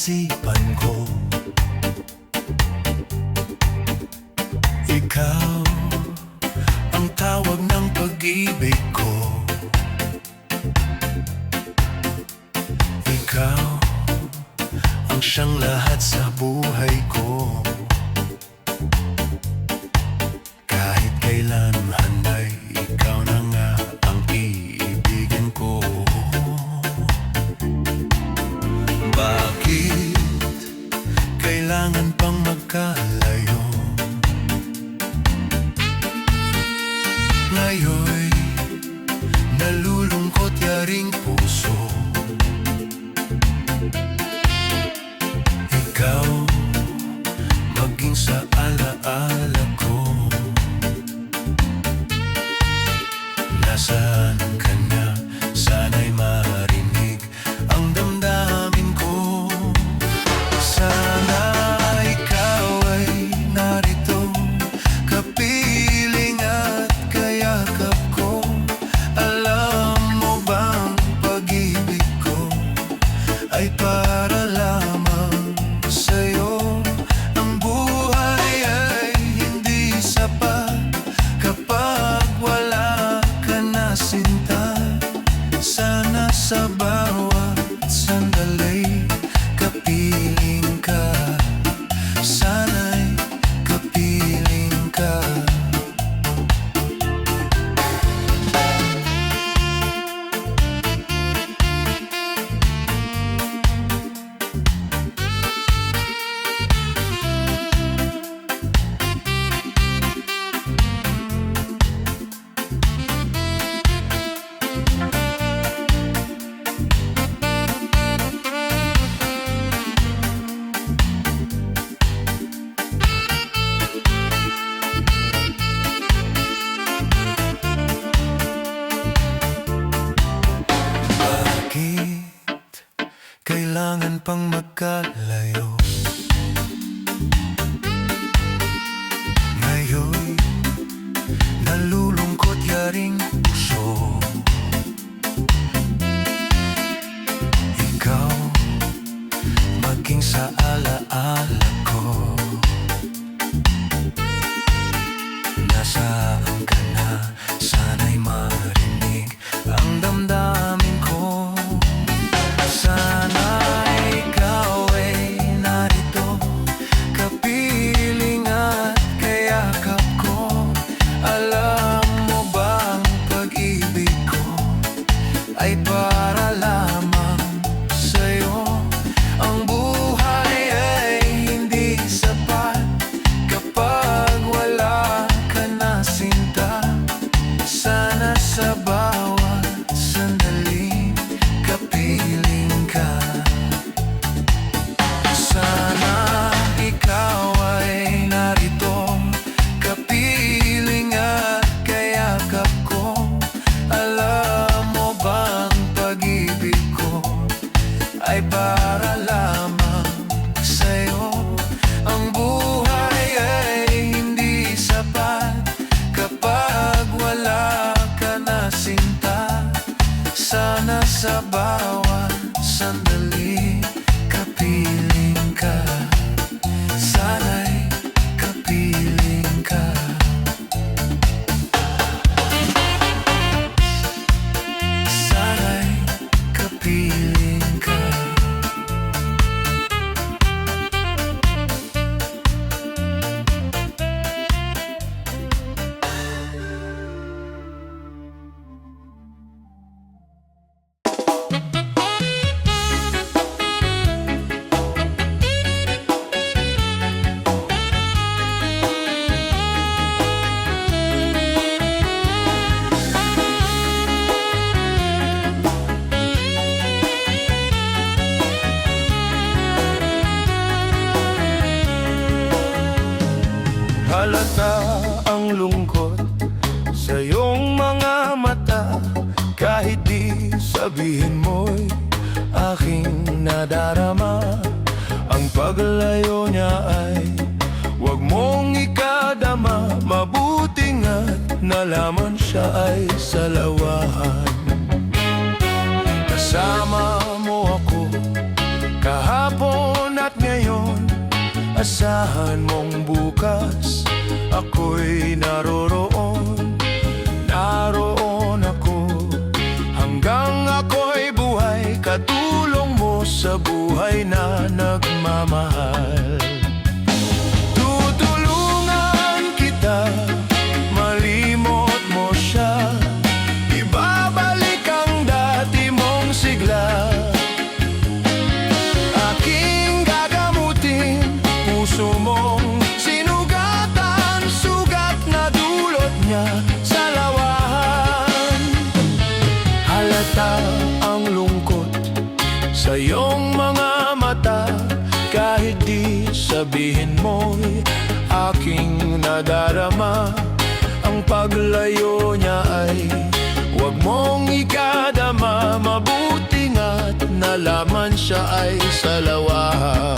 isipan ko. Ikaw ang tawag ng pag-ibig ko. Ikaw ang siyang lahat sa buhay ko. Kahit kailanman ay ikaw na nga ang iibigin ko. Bakit kailangan pang magkalayo? Ngayon'y nalulungkot yaring puso. Ikaw maging sa alaala ko. Nasaan ka na? Sana'y marinig ang damdamin ko. Sana ikaw ay narito, kapiling at kayakap ko. Alam mo bang pag-ibig ko ay para lamang sa'yo? Ang buhay ay hindi sapat kapag wala ka na, sinta. Sana sa bawat sandali kapiling ka. Sana'y kapiling ka. Kailangan pang magkalayo? Ngayon'y nalulungkot yaring puso. Ikaw maging sa alaala ko. Nasaan ka na? Sana'y marinig ang damdamin ko. Sana ikaw ay narito, kapiling at kayakap ko. Alam mo bang pag-ibig ko ay para lamang sa'yo? Ang buhay ay hindi sapat kapag wala ka na, sinta. Sana sa bawat sandali kapiling ka. Sana ikaw ay narito, kapiling at kayakap ko. Alam mo bang pag-ibig ko ay para lamang sa'yo? Ang buhay ay hindi sapat kapag wala ka na, sinta. Sana sa bawat sandali kapiling ka. Sana'y kapiling ka. Sana'y kapiling ka. Halata ang lungkot sa iyong mga mata. Kahit di sabihin mo'y aking nadarama. Ang paglayo niya ay huwag mong ikadama. Mabuti nga't nalaman siya ay salawahan. Kasama mo ako kahapon Asahan mong bukas ako'y naroroon. Naroon ako hanggang ako'y buhay, katulong mo sa buhay na nagmamahal. Tutulungan kita, malimot mo siya, ibabalik ang dati mong sigla. Aking gagamutin puso mong sinugatan, sugat na dulot niya sa lawahan. Halata ang lungkot sa iyong mga mata, kahit di sabihin mo'y aking nadarama. Ang paglayo niya ay huwag mong ikadama, mabuti nga't nalaman siya ay sa lawahan.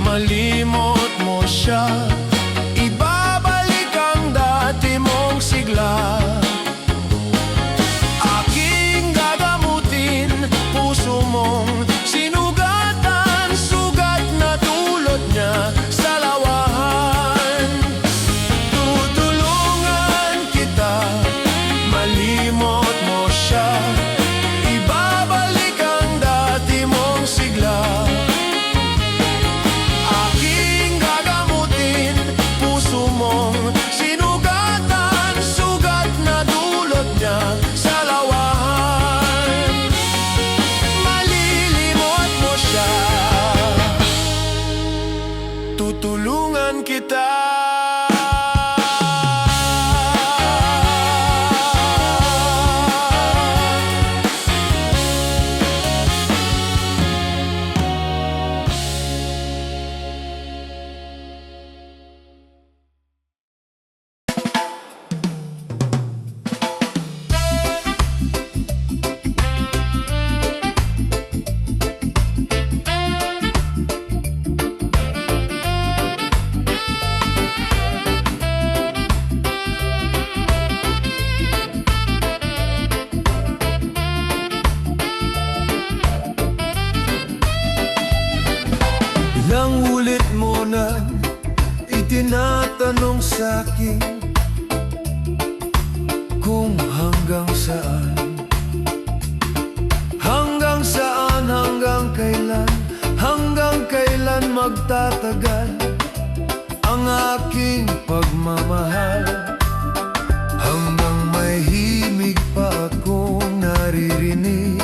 Malimot mo siya, ibabalik ang dati mong sigla. Aking gagamutin puso mong sinugatan, sugat na dulot niya sa lawahan. Tutulungan kita, malimot mo siya, ibabalik ang dati mong sigla. Sinugatan, sugat na dulot niya sa lawahan. Malilimot mo siya, tutulungan kita. Ilang ulit mo na itinatanong sa'kin kung hanggang saan, hanggang saan, hanggang kailan magtatagal ang aking pagmamahal. Hanggang may himig pa akong naririnig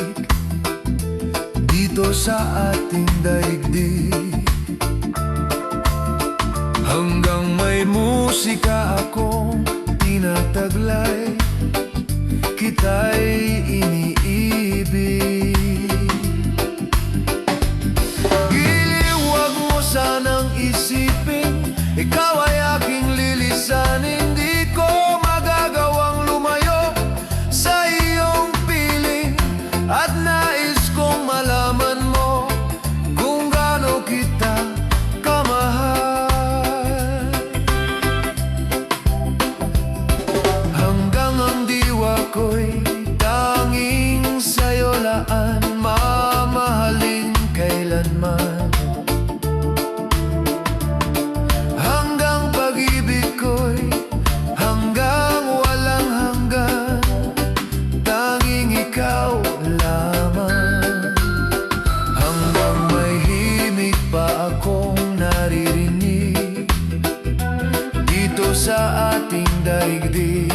dito sa ating daigdig. Hanggang may musika akong tinataglay, kita'y iniibig. Giliw, wag mo sanang isipin, ikaw ay aking lilisanin. Di ko magagawang lumayo sa iyong piling, at nais kong malaman mo kung gaano kita kamahal. Ako'y tanging sa'yo laan, mamahalin kailanman. Hanggang pag-ibig ko'y hanggang walang hanggan, tanging ikaw lamang. Hanggang may himig pa akong naririnig dito sa ating daigdig.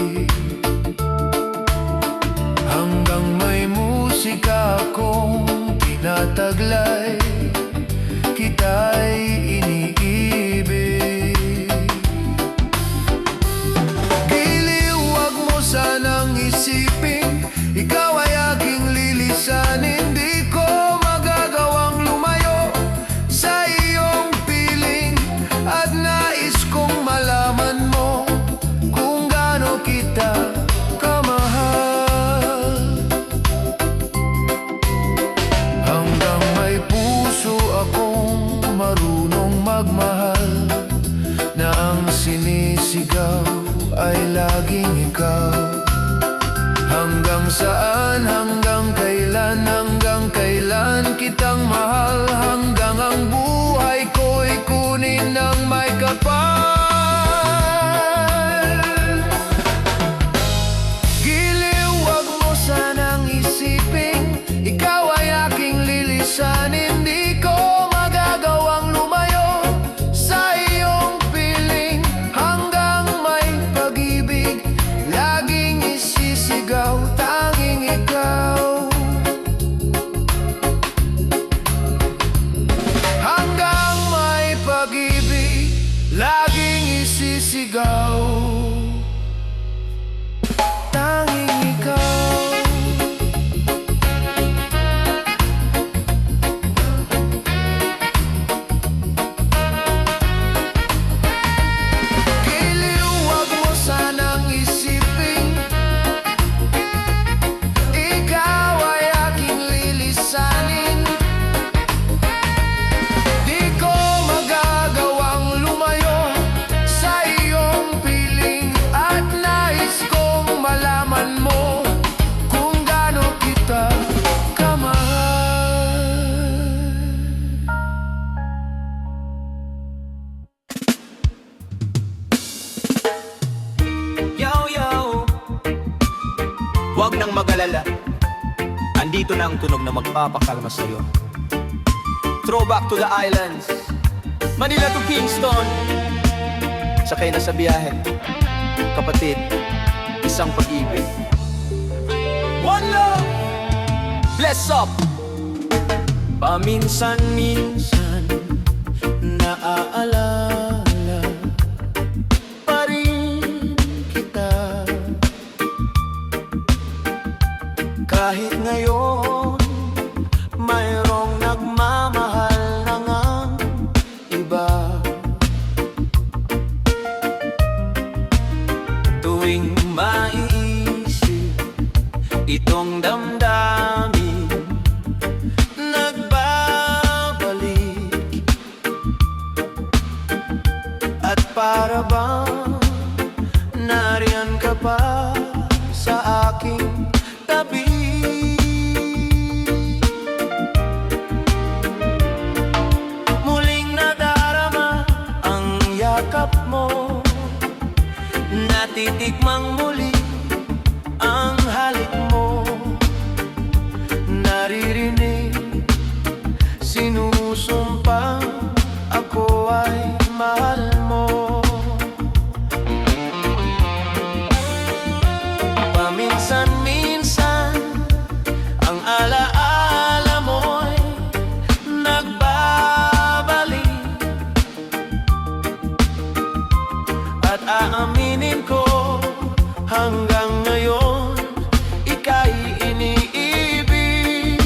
Hanggang may musika akong tinataglay, kita'y iniibig. Giliw, wag mo sanang isipin, ikaw ay aking lilisanin. Di ko magagawang lumayo sa iyong piling, at nais kong malaman mo kung gaano saan, hanggang kailan kitang mahal, hanggang ang buhay ko'y kunin ng may kapal. Giliw, wag mo sanang isipin, ikaw ay aking lilisanin. Di ko magagawang lumayo sa iyong piling, hanggang may pag-ibig laging isisigaw, tanging ikaw. Hanggang may pag-ibig laging isisigaw, tanging ikaw. Giliw, wag mo sanang isipin, ikaw ay aking lilisanin. Di ko magagawang lumayo sa iyong piling, at nais kong malaman mo kung gaano kita kamahal. Yo! Huwag nang mag-alala, andito na ang tunog na magpapakalma sa'yo. Throwback to the islands, Manila to Kingston. Sakay na sa biyahe, kapatid, isang pag-ibig. One love! Bless up! Paminsan-minsan naaalala pa rin kita, kahit ngayon mayroong nagmamahal na ngang iba. Tuwing maiisip itong damdamin, nagbabalik, at para bang nariyan ka pa sa aking tabi. Muling nadarama ang yakap mo, natitikmang muli ang halik mo, naririnig, sinusumpang ako ay mahal mo. Paminsan-minsan ang alaala mo'y nagbabalik, at aaminin ko hanggang ngayon ika'y iniibig.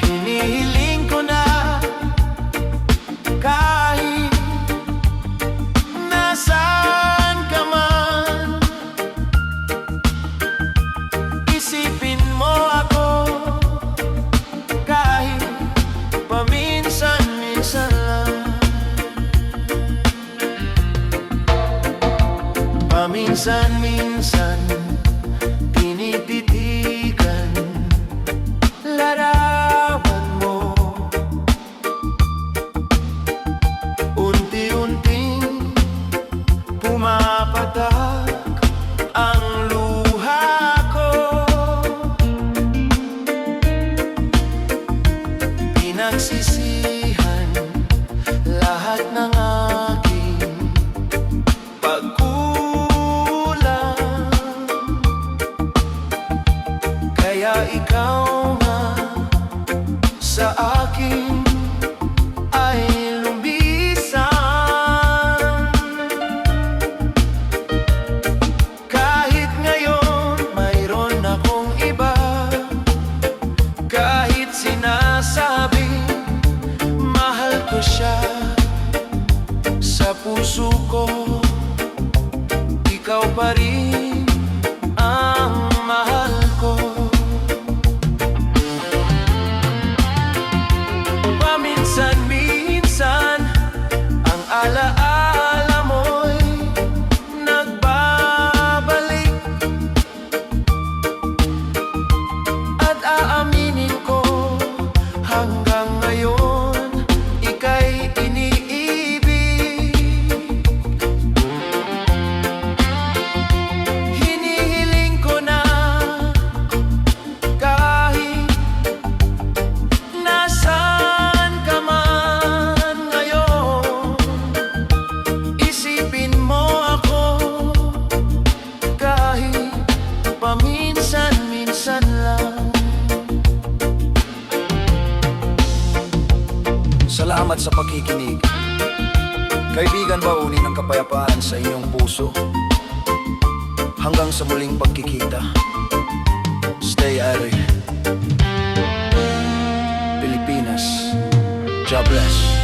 Hinihiling ko na kahit nasaan ka man, isipin mo ako kahit paminsan-minsan lang. Paminsan-minsan tinititigan, larawan mo, unti-unting pumapatak ang luha ko. Pinagsisihan lahat ng aking pagkulang, kaya ikaw nga sa akin ay lumisan. Kahit ngayon mayroon akong iba, kahit sinasabi mahal ko siya, sa puso ko ikaw pa rin ang mahal ko. Salamat sa pakikinig. Kaibigan, baunin ang kapayapaan sa inyong puso. Hanggang sa muling pagkikita. Stay Aroy. Pilipinas. God bless.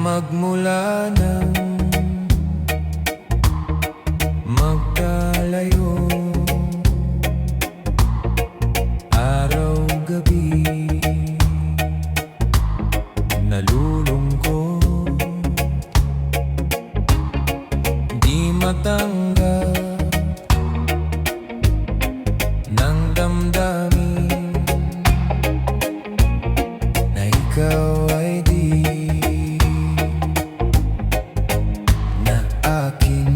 Magmula nang magkalayo, araw-gabi nalulungkot, di matanggap ng damdamin na ikaw ay di akin.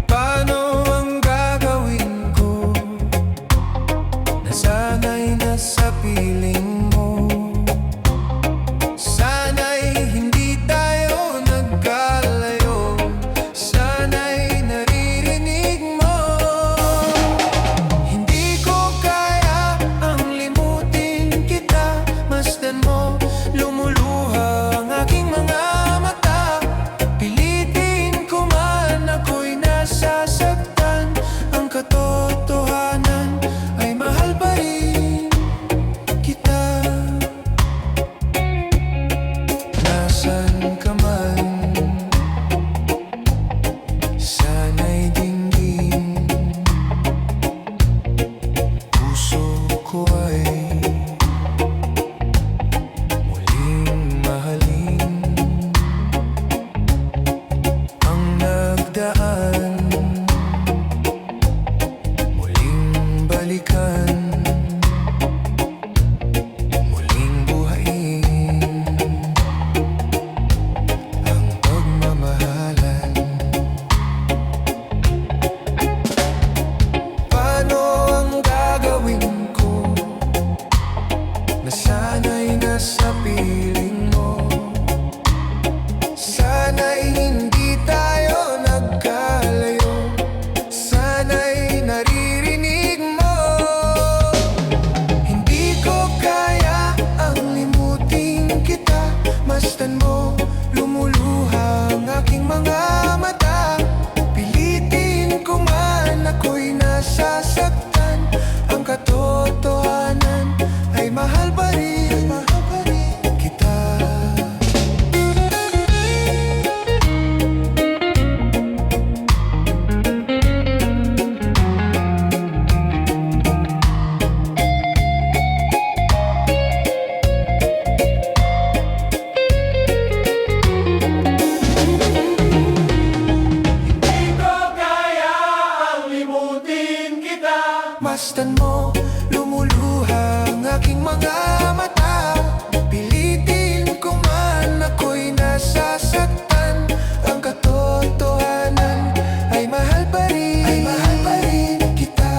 Paano ang gagawin ko? Nasanay na sa piling mo. Sana'y hindi tayo nagkalayo. Sana'y naririnig mo. Hindi ko kaya ang limutin kita. Masdan mo, lumuluha ang aking mga mata. Pilitin ko man ako'y nasasaktan. Ang katotohanan ay mahal pa rin kita. Nasaan ka man, sana'y dinggin. Puso ko ay muling mahalin. Ang nagdaan, muling balikan. Muling buhayin ang pagmamahalan. Paano ang gagawin ko? Nasanay na sa piling mo. Sana'y hindi tayo nagkalayo. Sana'y naririnig mo. Hindi ko kaya ang limutin kita. Masdan mo, lumuluha ang aking mga mata. Pilitin ko man ako'y nasasaktan. Ang katotohanan ay mahal pa rin kita. Masdan mo, lumuluha ang aking mga mata. Pilitin ko man ako'y nasasaktan. Ang katotohanan ay mahal pa rin kita.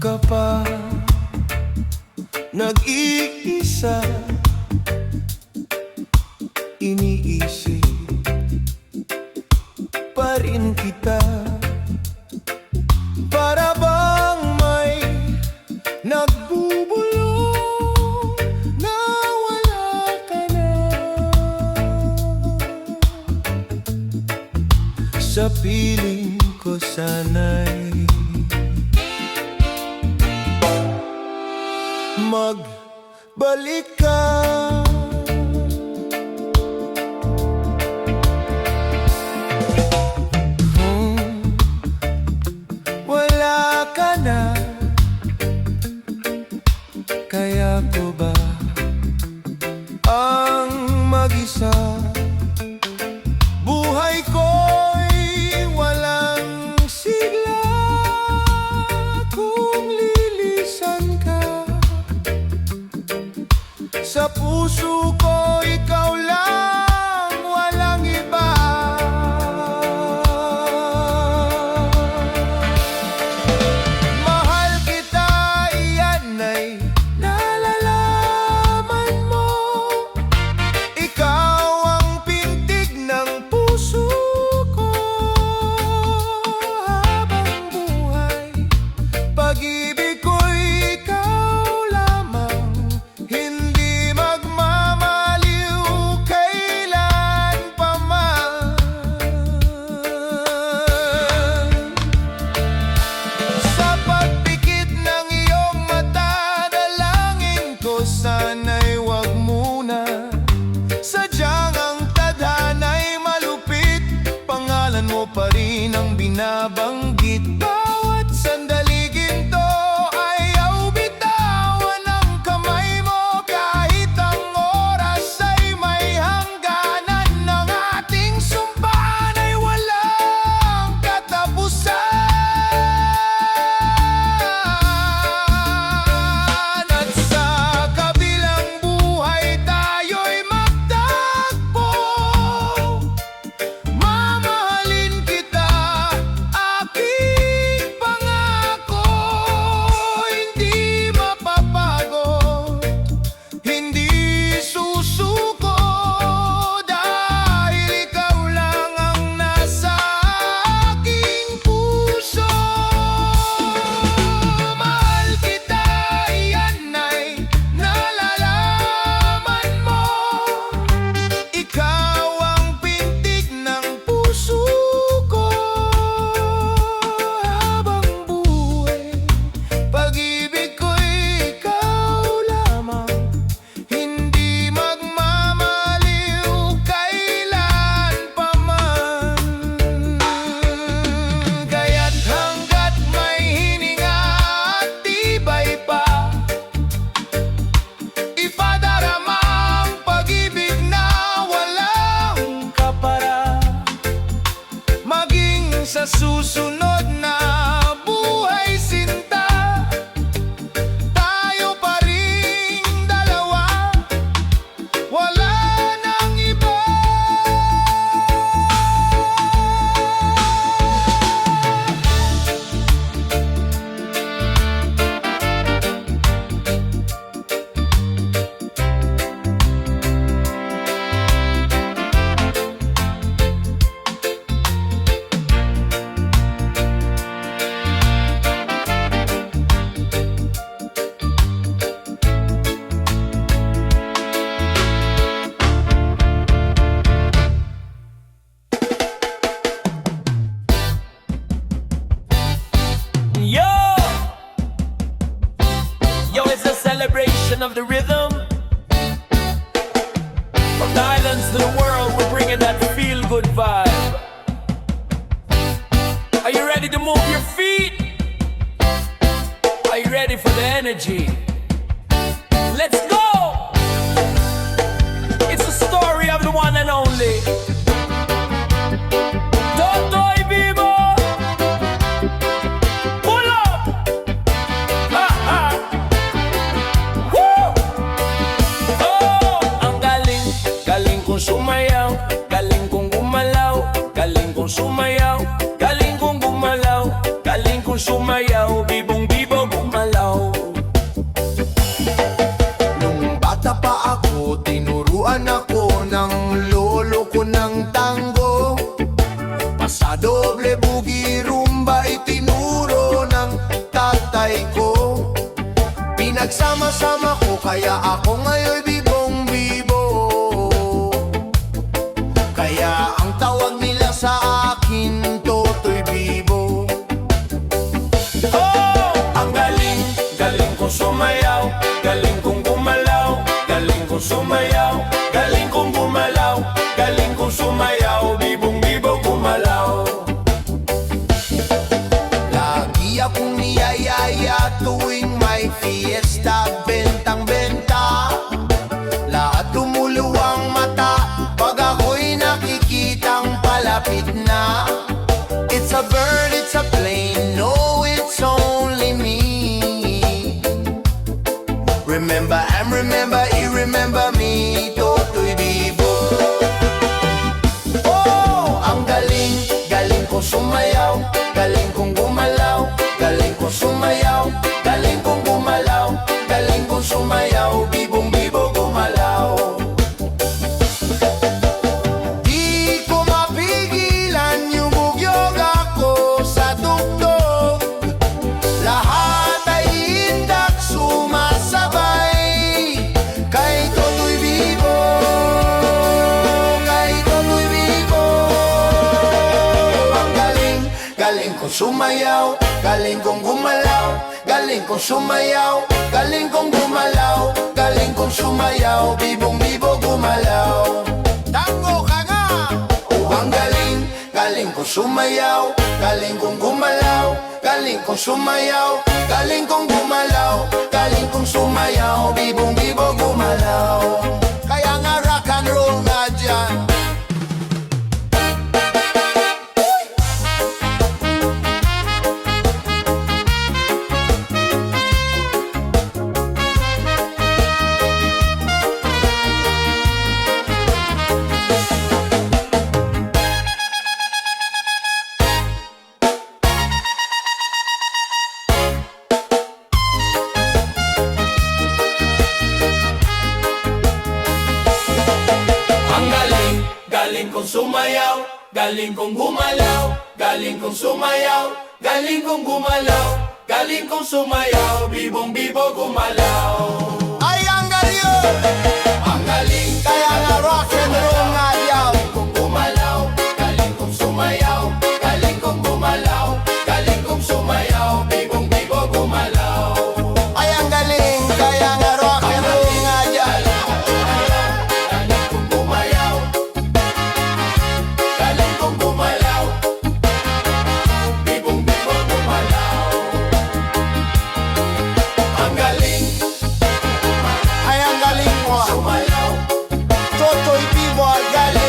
Kapag nag-iisa, iniisip pa rin kita. Para bang may piling ko sana'y magbalik ka. Wala ka na, kaya ko ba ang mag-isa? Buhay ko'y walang sigla kung lilisan ka. Sa puso ko ikaw lang, walang iba. Mahal kita, iyan ay nalalaman mo. Ikaw ang pintig ng puso ko habang buhay. Pag-ibig ko'y ikaw lamang, hindi magmamaliw kailan pa man. Sa pagpikit ng iyong mata, dalangin ko sana'y wag muna. Sadyang ang tadhana'y malupit, pangalan mo pa rin ang binabanggit. Bawat sandali ginto, ayaw bitawan ang kamay mo. Kahit ang oras ay may hangganan, ng ating sumpaan ay walang katapusan. At sa kabilang buhay tayo'y magtagpo. Mamahalin kita, aking pangako. Hindi mapapagod, hindi susuko, dahil ikaw lang ang nasa aking puso. Mahal kita, iyan ay nalalaman mo. Ikaw ang pintig ng puso ko habang buhay. Pag-ibig ko'y ikaw lamang, hindi magmamaliw kailan pa man. Kaya't hanggat may hininga at tibay pa, ipadarama ang pag-ibig na walang kapara. Maging sa susunod na buhay sinta, tayo pa ring dalawa, wala nang iba. Yo! Yo, it's a celebration of the rhythm. From the islands to the world, we're bringing that feel-good vibe. Are you ready to move your feet? Are you ready for the energy? Let's go! It's the story of the one and only Totoy Vivo! Pull up! Ha ha! Woo! Oh! Ang galing, galing kong sumayaw, galing kong gumalaw, galing kong sumayaw, galing kong gumalaw, galing kong sumayaw, bibong-bibo gumalaw. Nung bata pa ako, tinuruan ako ng lolo ko ng tango. Pasadoble, bugi, rumba, itinuro ng tatay ko. Pinagsama-sama ko, kaya ako ngayon bibong-bibo. Kaya ang tawag nila sa akin, Totoy may fiesta, bentang-benta. Lahat tumuluwang mata pag ako'y nakikitang palapit na. It's a bird, it's a plane, no, it's only me. Remember and remember, remember me, Totoy Bibo. Oh, ang galing, galing kong sumayaw, galing kong gumalaw, galing kong sumayaw, galing kong gumalaw, galing kong sumayaw, bibong bibo gumalaw. Di ko mapigilan yung bugyog ako sa tugtog. Lahat ay indak sumasabay kay Totoy Bibo, kay Totoy Bibo. Ang galing, galing kong sumayaw, galing kong gumalaw, galing kong sumayaw, galing kong gumalaw, galing kong sumayaw, bibong bibo gumalaw. Tango ka nga! Oh, ang galing, galing kong sumayaw, galing kong gumalaw, galing kong sumayaw, galing kong gumalaw, galing kong sumayaw, bibong bibo gumalaw. Kaya nga rock and roll nga dyan. Ang galing, galing kong sumayaw, galing kong gumalaw, galing kong sumayaw, galing kong gumalaw, galing kong sumayaw, bibong bibo gumalaw. Ay, ang galing! Ang galing, Kaya nga rock and roll nga dyan. galing kong gumalaw, galing kong sumayaw, galing kong gumalaw, galing kong sumayaw, bibong bibo gumalaw. Ay, ang galing, kaya nga rock and roll nga dyan. Galing kong gumayaw, galing kong gumalaw, bibong bibo gumalaw. Ang galing, Ay, ang galing mo. sumayaw, Totoy Bibo, ang galing.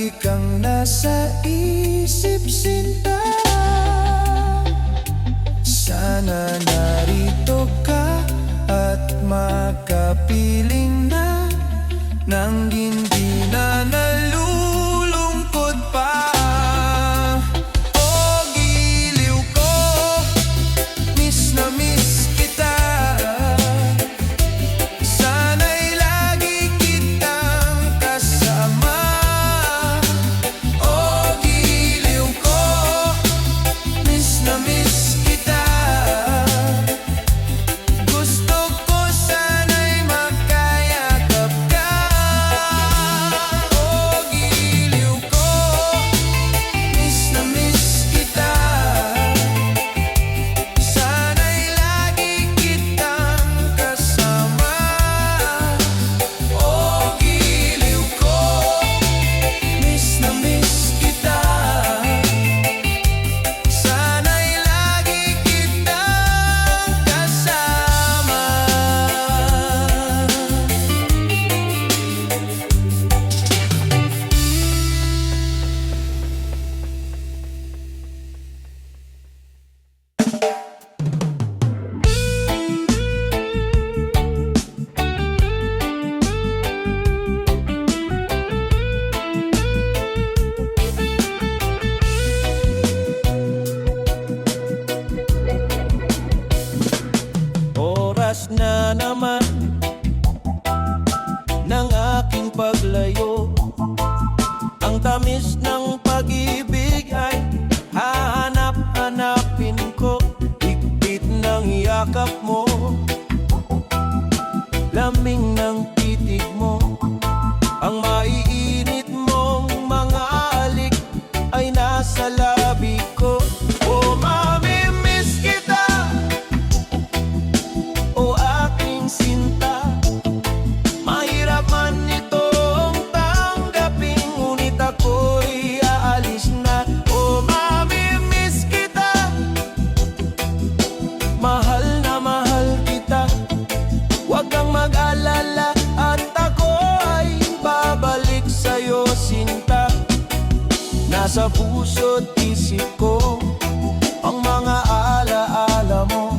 Lagi kang nasa isip, sinta. Sana narito ka at makapiling na nang hindi na nalulungkot pa. O giliw ko, miss na miss kita. Sana'y lagi kitang kasama. O giliw ko, miss na miss kita. Gusto ko sana'y makayakap ka. O giliw ko, miss na miss kita. Sana'y lagi kitang kasama. O giliw ko, miss na miss kita. Sana'y lagi kitang kasama. Oras na naman ng aking paglayo. Ang tamis ng pag-ibig ay hahanap-hanapin ko. Higpit ng yakap mo, lamig ng titig mo, ang maiinit mong mga alik ay nasa labi ko. O mamimiss kita, o aking sinta. Mahirap man itong tanggapin, ngunit ako'y aalis na. O mamimiss kita, mahal na mahal kita. Huwag kang mag-alala at ako ay babalik sa'yo, sinta. Nasa puso't isip ko ang mga alaala mo.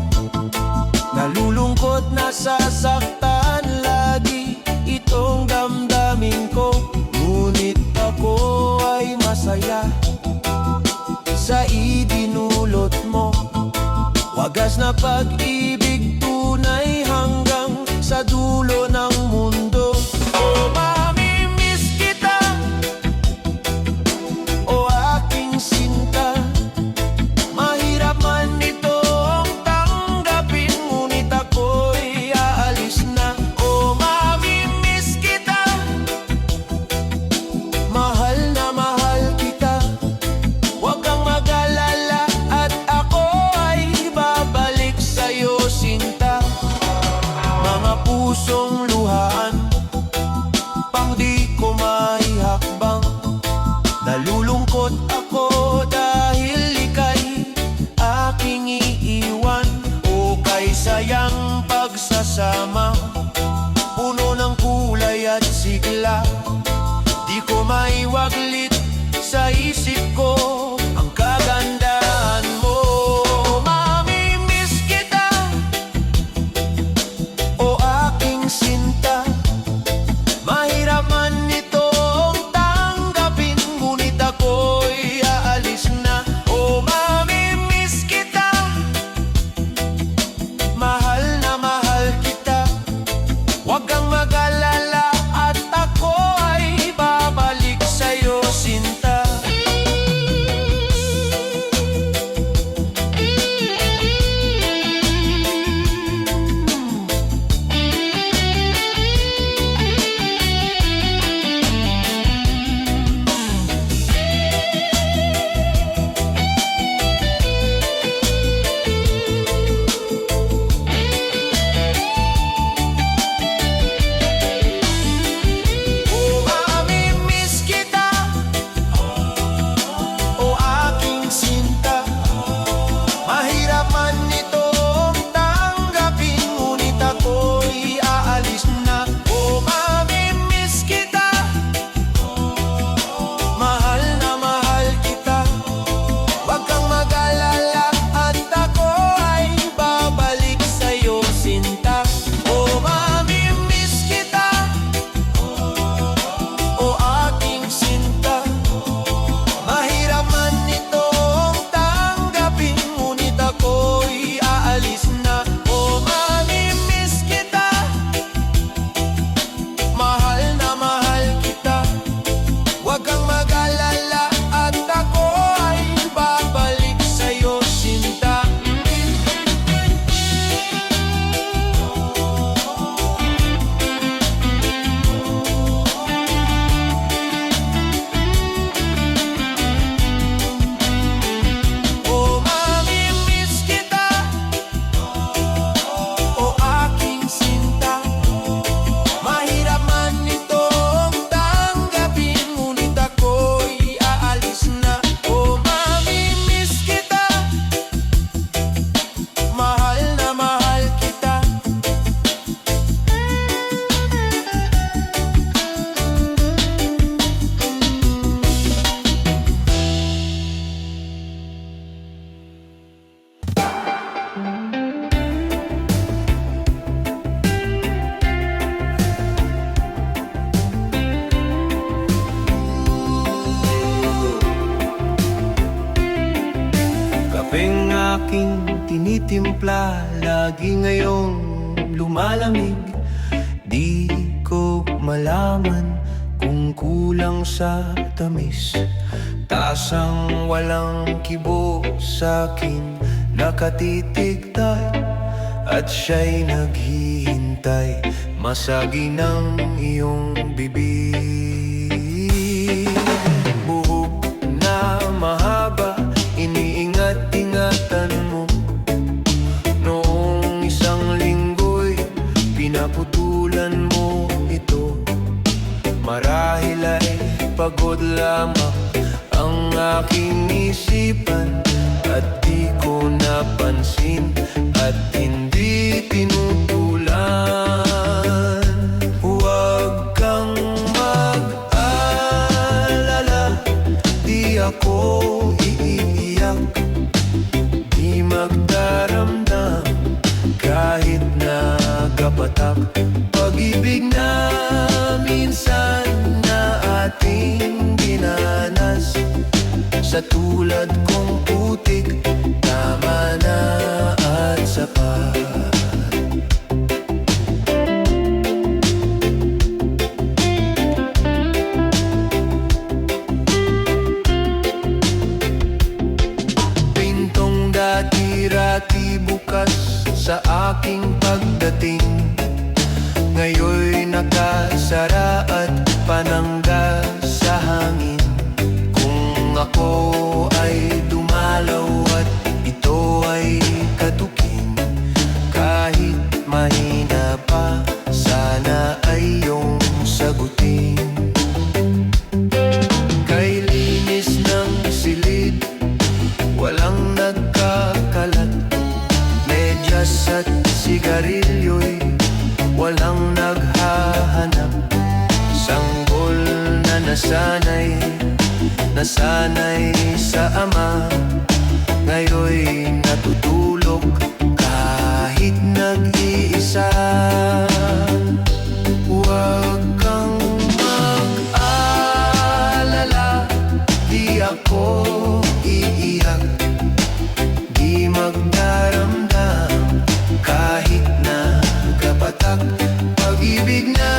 Nalulungkot, nasasaktan lagi itong damdamin ko. Ngunit ako ay masaya sa idinulot mo. Wagas na pag-ibig, tunay hanggang sa dulo ng mundo. O mamimiss kita, o aking sinta. Mahirap man itong tanggapin, ngunit ako'y aalis na. O mamimiss kita, mahal na mahal kita. Huwag kang mag-alala at ako ay babalik sa'yo, sinta. Mga pusong luhaan, pang di ko maihakbang. Nalulungkot ako dahil ika'y aking iiwan. O kay sayang pagsasama, puno ng kulay at sigla. Di ko maiwaglit sa isip ko ang kagandahan mo. Mamimiss kita, o aking sinta. Mahirap man itong tanggapin, ngunit ako'y aalis na. O mamimiss kita, mahal na mahal kita. Huwag kang mag-alala at ako ay babalik sa'yo, sinta. timpla lagi ngayong lumalamig. Di ko malaman kung kulang sa tamis. Tasang walang kibo sa'kin nakatitigtay, at siya'y naghihintay masagi ng iyong bibig. Buhok na mahaba, iniingat-ingatan mo. Noong isang linggo'y pinaputulan mo ito. Marahil ay pagod lamang ang aking isipan, at di ko napansin at hindi tinutulan. Huwag kang mag-alala, di ako iiyak, di magdaramdam kahit nagapatak. Pag-ibig na minsan na ating dinanas, sa tulad kong putik, tama na at sapat. Pintong dati-rati bukas sa aking pagdating, ngayon'y nakasara at panangga sa hangin. Kung ako ay dumalaw at ito ay katukin, kahit mahina pa, sana ay iyong sagutin. Kay linis ng silid, walang nagkakalat. Medyas at sigarilyo'y walang naghahanap. Sanggol na nasanay sa ama, ngayon'y natutulog kahit nag-iisa. Huwag kang mag-alala, di ako iiyak, di magdaramdam kahit nagapatak. Pag-ibig na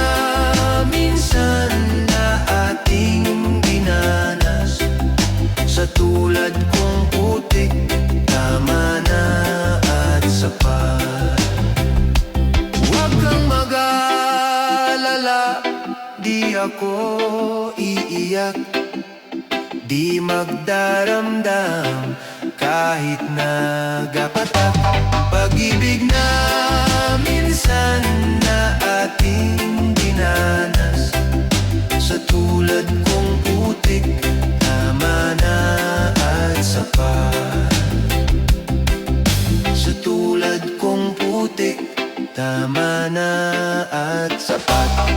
minsan na ating dinanas, sa tulad kong putik, tama na at sapat. Huwag kang mag-alala, di ako iiyak, di magdaramdam kahit nagapatak. Pag-ibig na minsan na ating dinanas, sa tulad kong putik, tama na at sapat. Sa tulad kong putik, tama na at sapat.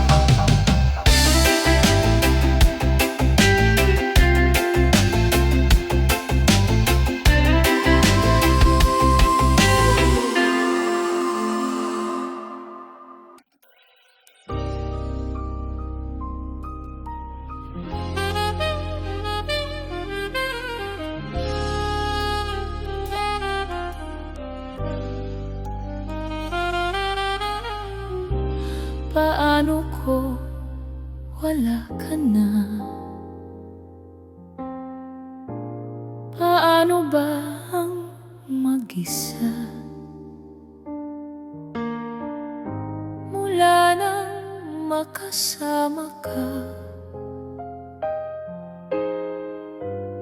Paano ko wala ka na? Paano ba ang mag-isa? Mula nang makasama ka,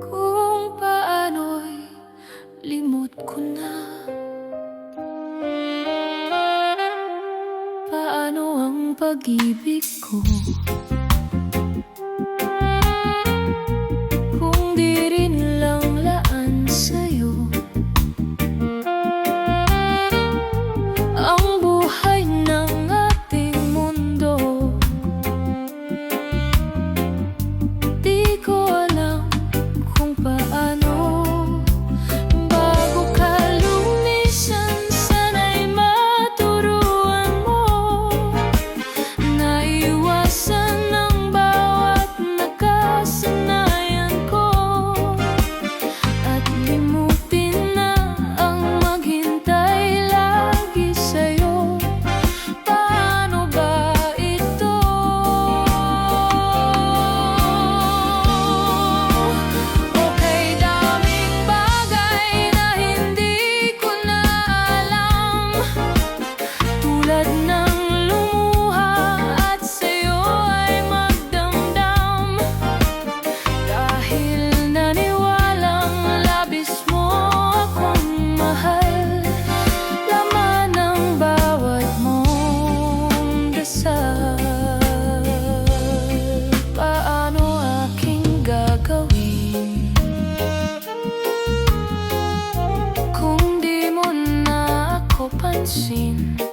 kung paano'y limot ko na. Paano ang pag-ibig ko kung di rin lang laan sa'yo? Ang buhay ng ating mundo, di ko alam kung paano. Bago ka lumisan, sana'y maturuan mo na iwasan ang pansin